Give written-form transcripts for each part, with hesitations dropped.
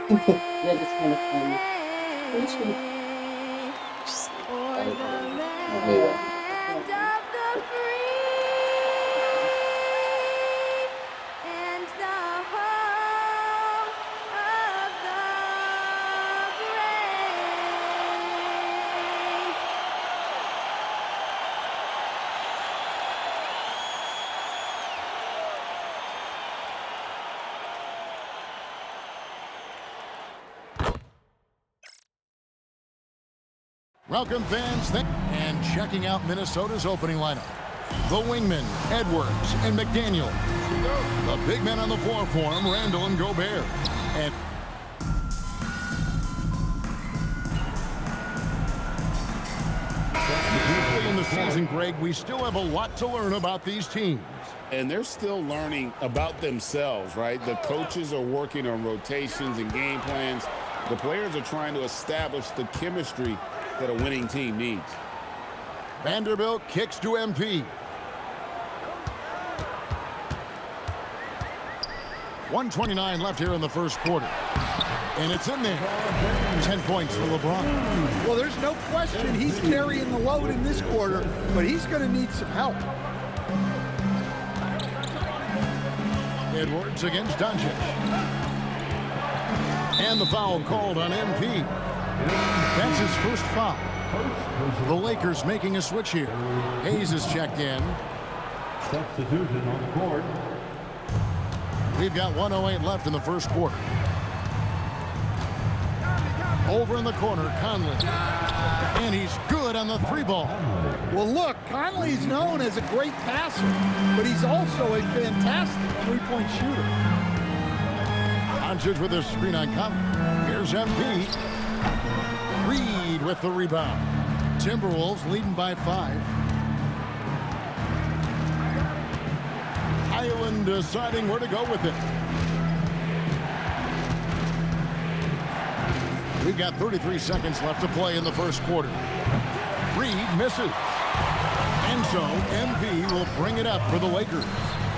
Yeah, that's kind of funny. Pretty sweet. Just O'er like, the no, wait, wait. land of the free and the home of the brave. Welcome, fans, and checking out Minnesota's opening lineup. The wingmen, Edwards and McDaniel. The big men on the floor for him, Randall and Gobert. And in the season, Greg, we still have a lot to learn about these teams. And they're still learning about themselves, right? The coaches are working on rotations and game plans. The players are trying to establish the chemistry that a winning team needs. Vanderbilt kicks to MP. 1:29 left here in the first quarter. And it's in there. 10 points for LeBron. Well, there's no question he's carrying the load in this quarter, but he's going to need some help. Edwards against Doncic. And the foul called on MP. That's his first foul. The Lakers making a switch here. Hayes is checked in. Substitution on the court. We've got 1:08 left in the first quarter. Over in the corner, Conley. And he's good on the three ball. Well, look, Conley's known as a great passer, but he's also a fantastic three-point shooter. Doncic with a screen on Conley. Here's MP. Reed with the rebound. Timberwolves leading by 5. Highland deciding where to go with it. We've got 33 seconds left to play in the first quarter. Reed misses. And so MP will bring it up for the Lakers.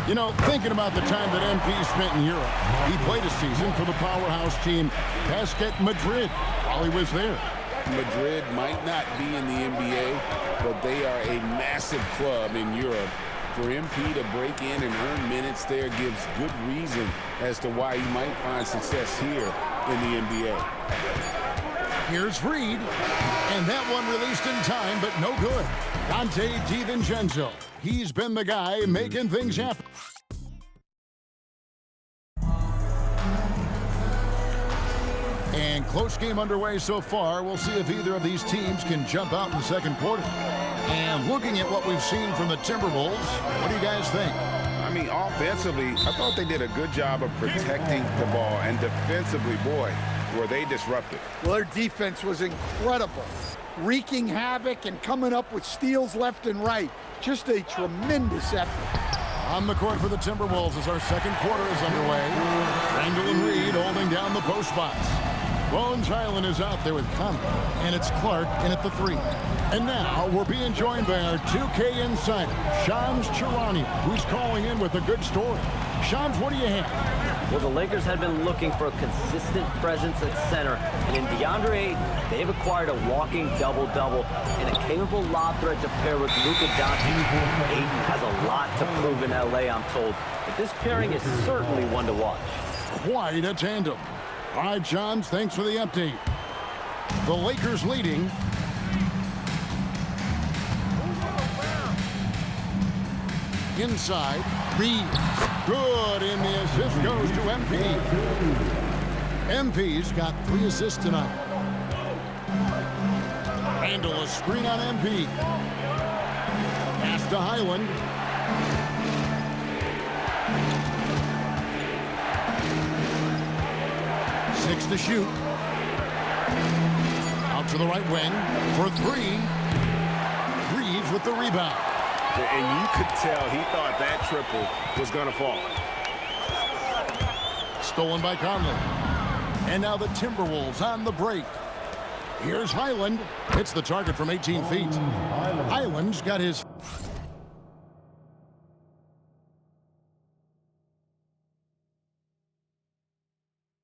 You know, thinking about the time that MP spent in Europe, he played a season for the powerhouse team Basket Madrid while he was there. Madrid might not be in the NBA, but they are a massive club in Europe. For MP to break in and earn minutes there gives good reason as to why he might find success here in the NBA. Here's Reed, and that one released in time, but no good. Dante DiVincenzo. He's been the guy making things happen. And close game underway so far. We'll see if either of these teams can jump out in the second quarter. And looking at what we've seen from the Timberwolves, what do you guys think? I mean, offensively, I thought they did a good job of protecting the ball. And defensively, boy, were they disruptive. Well, their defense was incredible, wreaking havoc and coming up with steals left and right. Just a tremendous effort. On the court for the Timberwolves as our second quarter is underway. Randall and Reed holding down the post spots. Bones Highland is out there with Conley, and it's Clark in at the 3. And now we're being joined by our 2K insider, Shams Charania, who's calling in with a good story. Shams, what do you have? Well, the Lakers had been looking for a consistent presence at center, and in DeAndre Ayton, they've acquired a walking double-double and a capable lob threat to pair with Luka Doncic. Ayton has a lot to prove in LA, I'm told, but this pairing is certainly one to watch. Quite a tandem. All right, Shams, thanks for the update. The Lakers leading. Inside, Reed. Good, and the assist goes to MP. MP's got 3 assists tonight. Handle a screen on MP. Pass to Highland. Six to shoot. Out to the right wing for 3. Reeves with the rebound. And you could tell he thought that triple was going to fall. Stolen by Conley. And now the Timberwolves on the break. Here's Highland. Hits the target from 18 feet. Highland's got his...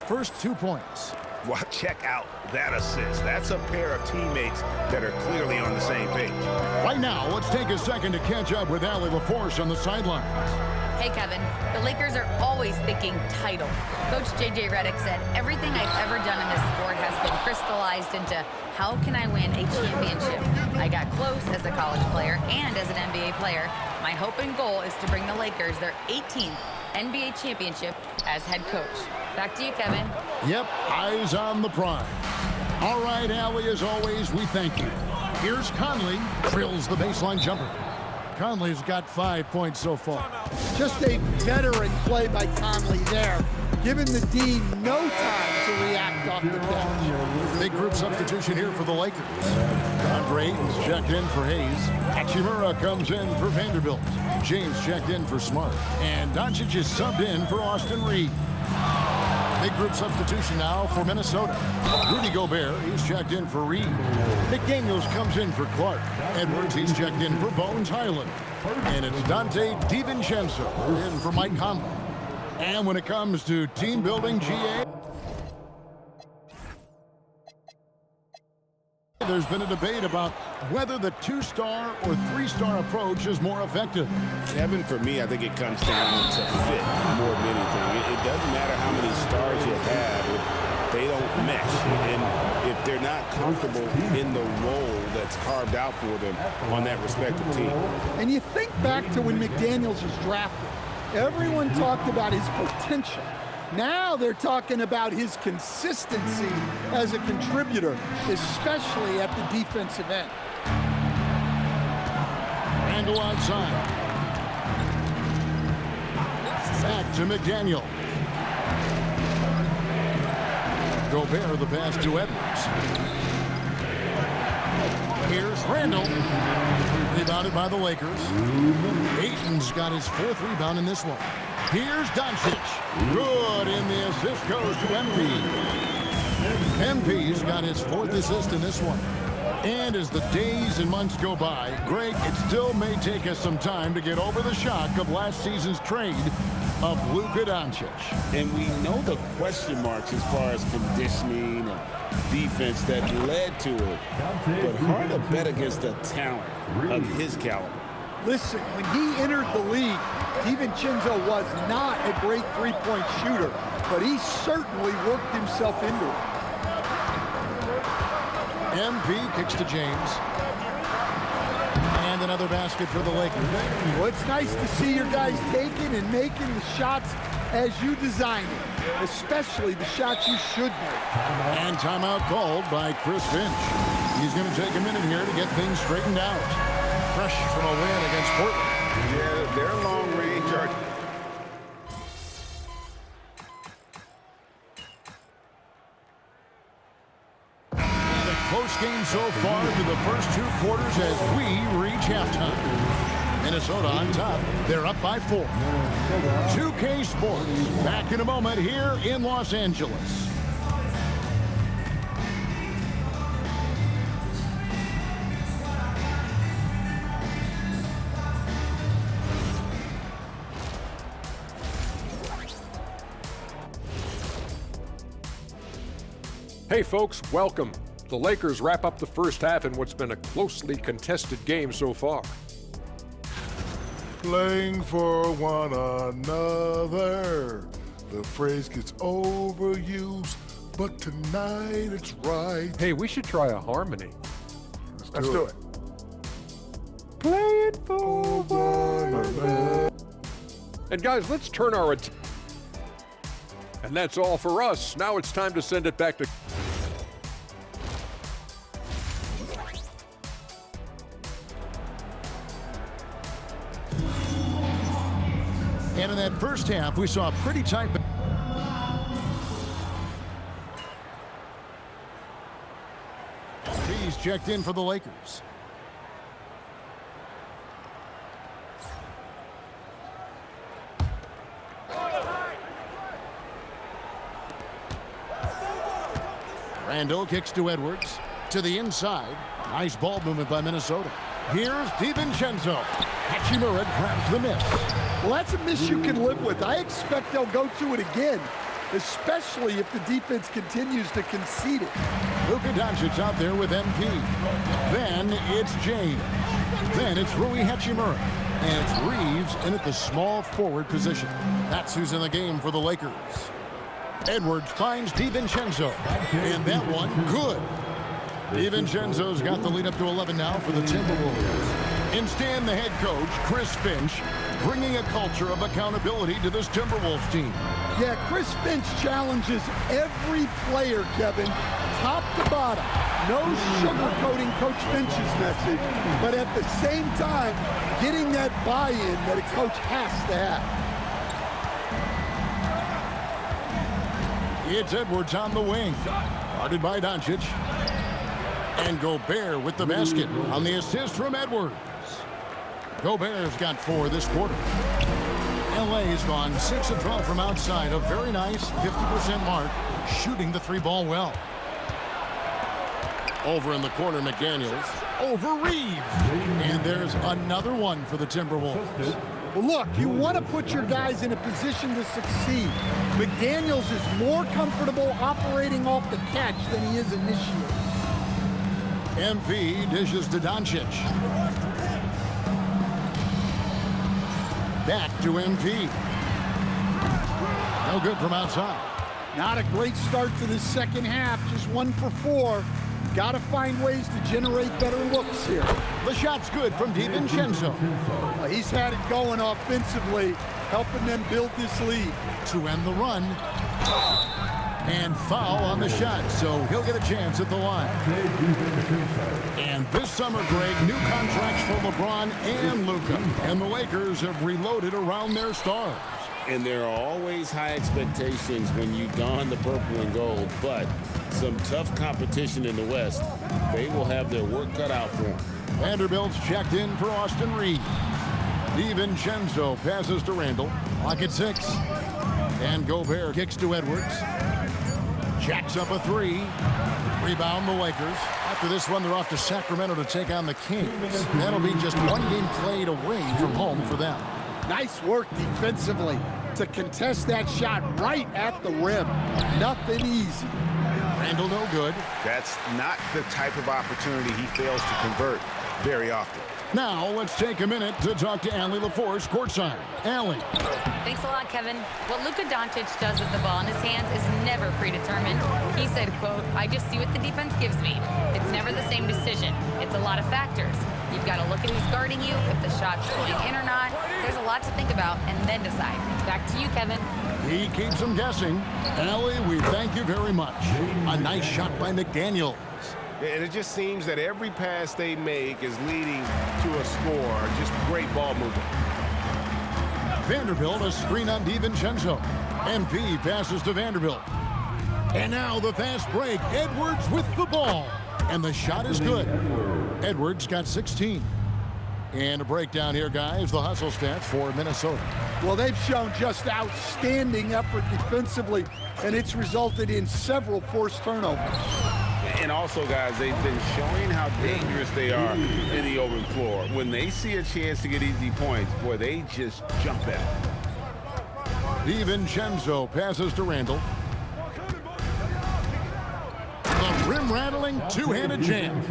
first 2 points. Well, check out that assist. That's a pair of teammates that are clearly on the same page. Right now, let's take a second to catch up with Allie LaForce on the sidelines. Hey, Kevin. The Lakers are always thinking title. Coach J.J. Redick said, everything I've ever done in this sport has been crystallized into how can I win a championship? I got close as a college player and as an NBA player. My hope and goal is to bring the Lakers their 18th NBA championship as head coach. Back to you, Kevin. Yep, eyes on the prize. All right, Allie, as always, we thank you. Here's Conley, drills the baseline jumper. Conley's got 5 points so far. Just a veteran play by Conley there, giving the D no time to react off the bench. Big group substitution here for the Lakers. Andre Ayton's checked in for Hayes. Hachimura comes in for Vanderbilt. James checked in for Smart. And Doncic is subbed in for Austin Reed. Big group substitution now for Minnesota. Rudy Gobert, he's checked in for Reed. McDaniels comes in for Clark. Edwards, he's checked in for Bones Highland. And it's Dante DiVincenzo in for Mike Conley. And when it comes to team building, GA, there's been a debate about whether the 2-star or 3-star approach is more effective. Kevin, for me, I think it comes down to fit more than anything. It doesn't matter how many stars you have if they don't mesh. And if they're not comfortable in the role that's carved out for them on that respective team. And you think back to when McDaniels was drafted. Everyone talked about his potential. Now they're talking about his consistency as a contributor, especially at the defensive end. Randall outside. Back to McDaniel. Gobert the pass to Edwards. Here's Randall. Rebounded by the Lakers. Ayton's got his 4th rebound in this one. Here's Doncic. Good, and the assist goes to MP. MP's got his 4th assist in this one. And as the days and months go by, Greg, it still may take us some time to get over the shock of last season's trade of Luka Doncic. And we know the question marks as far as conditioning and defense that led to it. But hard to bet against a talent of his caliber. Listen, when he entered the league, DiVincenzo was not a great three-point shooter, but he certainly worked himself into it. MP kicks to James. And another basket for the Lakers. Well, it's nice to see your guys taking and making the shots as you designed it, especially the shots you should make. And timeout called by Chris Finch. He's going to take a minute here to get things straightened out. Fresh from a win against Portland. Yeah, their long range are... And a close game so far through the first 2 quarters as we reach halftime. Minnesota on top. They're up by 4. 2K Sports. Back in a moment here in Los Angeles. Hey folks, welcome. The Lakers wrap up the first half in what's been a closely contested game so far. Playing for one another. The phrase gets overused, but tonight it's right. Hey, we should try a harmony. Let's do it. Playing for one another. And guys, let's turn our attention. And that's all for us. Now it's time to send it back to... And in that first half, we saw a pretty tight... He's checked in for the Lakers. Randall kicks to Edwards. To the inside. Nice ball movement by Minnesota. Here's DiVincenzo. Hachimura grabs the miss. Well, that's a miss you can live with. I expect they'll go to it again. especially if the defense continues to concede it. Luka Doncic out there with MP. Then it's James. Then it's Rui Hachimura. And it's Reeves in at the small forward position. That's who's in the game for the Lakers. Edwards finds DiVincenzo. And that one, good. DiVincenzo's got the lead up to 11 now for the Timberwolves. Instead, the head coach, Chris Finch, bringing a culture of accountability to this Timberwolves team. Yeah, Chris Finch challenges every player, Kevin, top to bottom. No sugarcoating Coach Finch's message, but at the same time, getting that buy-in that a coach has to have. It's Edwards on the wing, guarded by Doncic. And Gobert with the basket on the assist from Edwards. Gobert's got 4 this quarter. LA's gone 6 of 12 from outside, a very nice 50% mark, shooting the 3-ball well. Over in the corner, McDaniels. Over Reeves. And there's another one for the Timberwolves. Well, look, you want to put your guys in a position to succeed. McDaniels is more comfortable operating off the catch than he is initiating. MP dishes to Doncic. Back to MP. No good from outside. Not a great start to the second half, just 1 for 4. Got to find ways to generate better looks here. The shot's good from DiVincenzo. He's had it going offensively, helping them build this lead. To end the run. And foul on the shot, so he'll get a chance at the line. And this summer, Greg, new contracts for LeBron and Luka. And the Lakers have reloaded around their stars. And there are always high expectations when you don the purple and gold, but some tough competition in the West. They will have their work cut out for them. Vanderbilt's checked in for Austin Reed. DiVincenzo passes to Randall. Clock at 6. And Gobert kicks to Edwards. Jacks up a 3. Rebound the Lakers. After this one, they're off to Sacramento to take on the Kings. That'll be just 1 game played away from home for them. Nice work defensively to contest that shot right at the rim. Nothing easy. Randall no good. That's not the type of opportunity he fails to convert very often. Now let's take a minute to talk to Allie LaForce courtside. Allie. Thanks a lot, Kevin. What Luka Doncic does with the ball in his hands is never predetermined. He said, quote, "I just see what the defense gives me. It's never the same decision. It's a lot of factors. You've got to look at who's guarding you, if the shot's going in or not. There's a lot to think about and then decide." Back to you, Kevin. He keeps them guessing. Allie, we thank you very much. A nice shot by McDaniels. And it just seems that every pass they make is leading to a score. Just great ball movement. Vanderbilt, a screen on DiVincenzo. MP passes to Vanderbilt. And now the fast break. Edwards with the ball. And the shot is good. Edwards got 16. And a breakdown here, guys. The hustle stats for Minnesota. Well, they've shown just outstanding effort defensively, and it's resulted in several forced turnovers. And also, guys, they've been showing how dangerous they are in the open floor. When they see a chance to get easy points, boy, they just jump at it. DiVincenzo passes to Randall. The rim-rattling two-handed jam.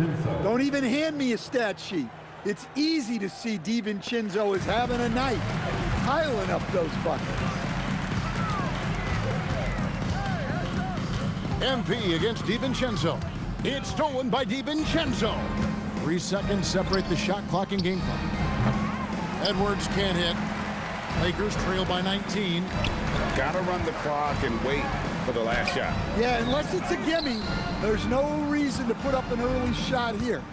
Don't even hand me a stat sheet. It's easy to see DiVincenzo is having a night, piling up those buckets. MP against DiVincenzo. It's stolen by DiVincenzo. 3 seconds separate the shot clock and game clock. Edwards can't hit. Lakers trail by 19. Gotta run the clock and wait for the last shot. Yeah, unless it's a gimme, there's no reason to put up an early shot here.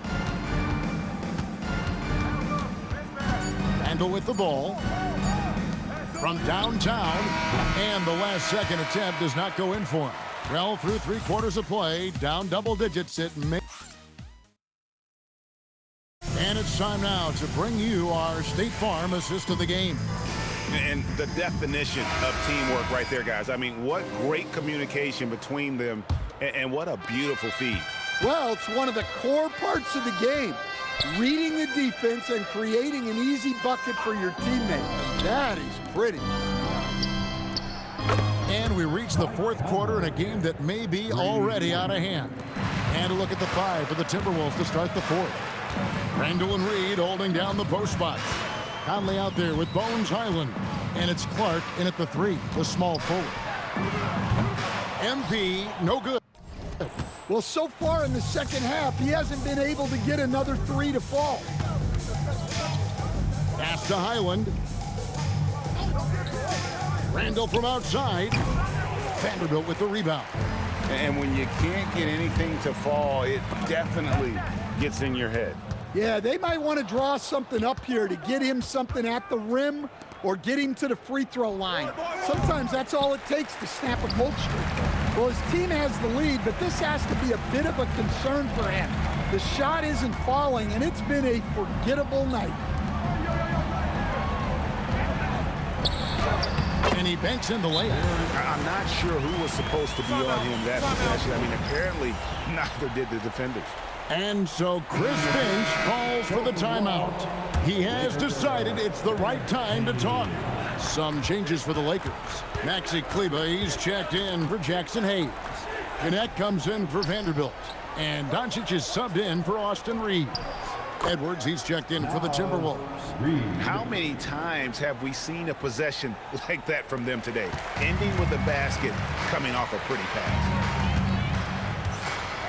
Randall with the ball. From downtown. And the last second attempt does not go in for him. Well, through 3 quarters of play, down double digits at mid. And it's time now to bring you our State Farm assist of the game. And the definition of teamwork right there, guys. I mean, what great communication between them, and what a beautiful feed. Well, it's one of the core parts of the game. Reading the defense and creating an easy bucket for your teammate. That is pretty. And we reach the fourth quarter in a game that may be already out of hand. And a look at the 5 for the Timberwolves to start the fourth. Randall and Reed holding down the post spots. Conley out there with Bones Highland. And it's Clark in at the 3, the small forward. MP, no good. Well, so far in the second half, he hasn't been able to get another 3 to fall. Pass to Highland. Randall from outside. Vanderbilt with the rebound. And when you can't get anything to fall, it definitely gets in your head. Yeah, they might want to draw something up here to get him something at the rim or get him to the free throw line. Sometimes that's all it takes to snap a cold streak. Well, his team has the lead, but this has to be a bit of a concern for him. The shot isn't falling, and it's been a forgettable night. And he banks in the layup. I'm not sure who was supposed to be on him that possession. I mean, apparently neither did the defenders. And so Chris Finch calls for the timeout. He has decided it's the right time to talk. Some changes for the Lakers. Maxi Kleber, he's checked in for Jackson Hayes. Gannett comes in for Vanderbilt. And Doncic is subbed in for Austin Reed. Edwards, he's checked in for the Timberwolves. How many times have we seen a possession like that from them today? Ending with a basket, coming off a pretty pass.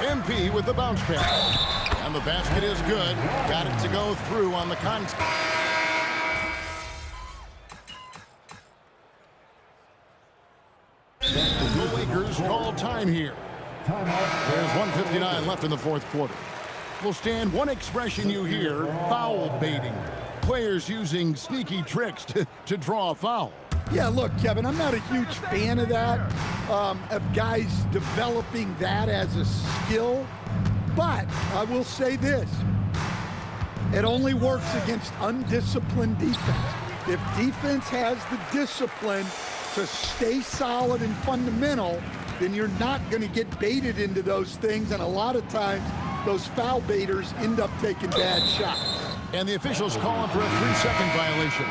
MP with the bounce pass. And the basket is good. Got it to go through on the contact. The Lakers call time here. There's 1:59 left in the fourth quarter. Will stand one expression you hear, foul baiting. Players using sneaky tricks to draw a foul. Yeah, look, Kevin, I'm not a huge fan of that, of guys developing that as a skill. But I will say this. It only works against undisciplined defense. If defense has the discipline to stay solid and fundamental, then you're not going to get baited into those things. And a lot of times, those foul baiters end up taking bad shots. And the officials calling for a 3-second violation.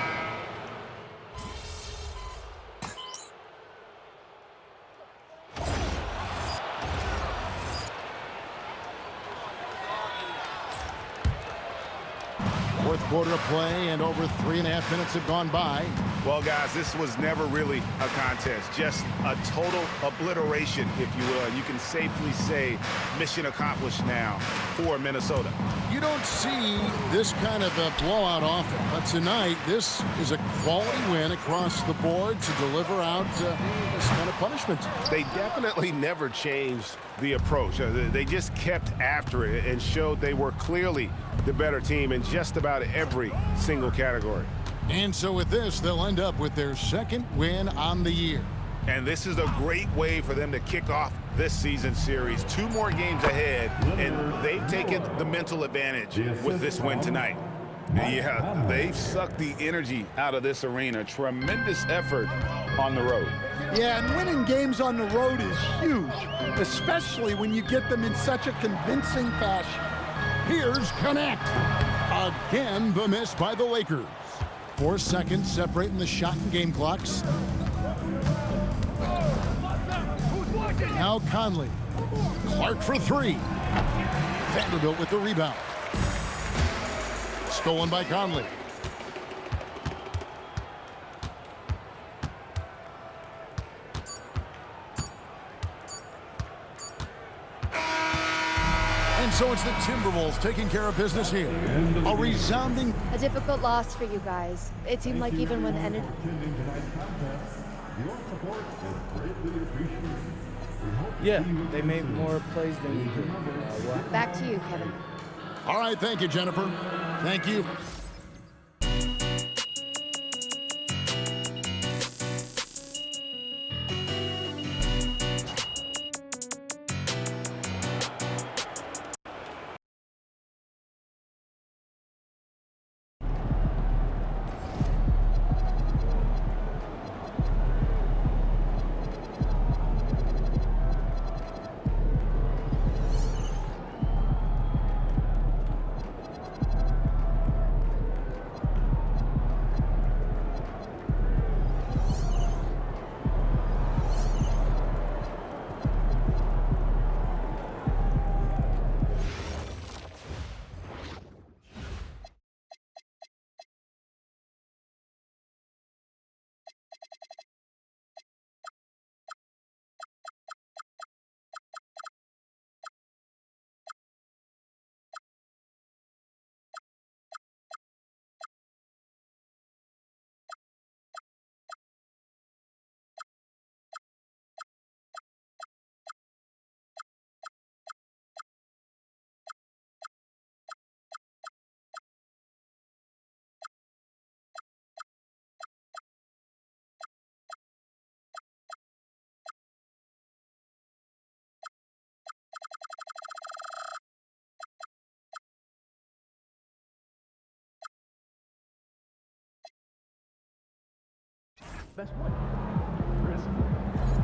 Fourth quarter of play, and over 3.5 minutes have gone by. Well, guys, this was never really a contest, just a total obliteration, if you will. And you can safely say mission accomplished now for Minnesota. You don't see this kind of a blowout often, but tonight this is a quality win across the board to deliver out this kind of punishment. They definitely never changed the approach. They just kept after it and showed they were clearly the better team in just about every single category. And so with this, they'll end up with their second win on the year. And this is a great way for them to kick off this season series. 2 more games ahead, and they've taken the mental advantage with this win tonight. And yeah, they've sucked the energy out of this arena. Tremendous effort on the road. Yeah, and winning games on the road is huge, especially when you get them in such a convincing fashion. Here's Connect. Again, the miss by the Lakers. 4 seconds separating the shot and game clocks. Now Conley. Clark for 3. Vanderbilt with the rebound. Stolen by Conley. And so it's the Timberwolves taking care of business here. A resounding... A difficult loss for you guys. It seemed like even when ended... Yeah, they made more plays than we did. Back to you, Kevin. All right, thank you, Jennifer. Thank you. best one. Chris.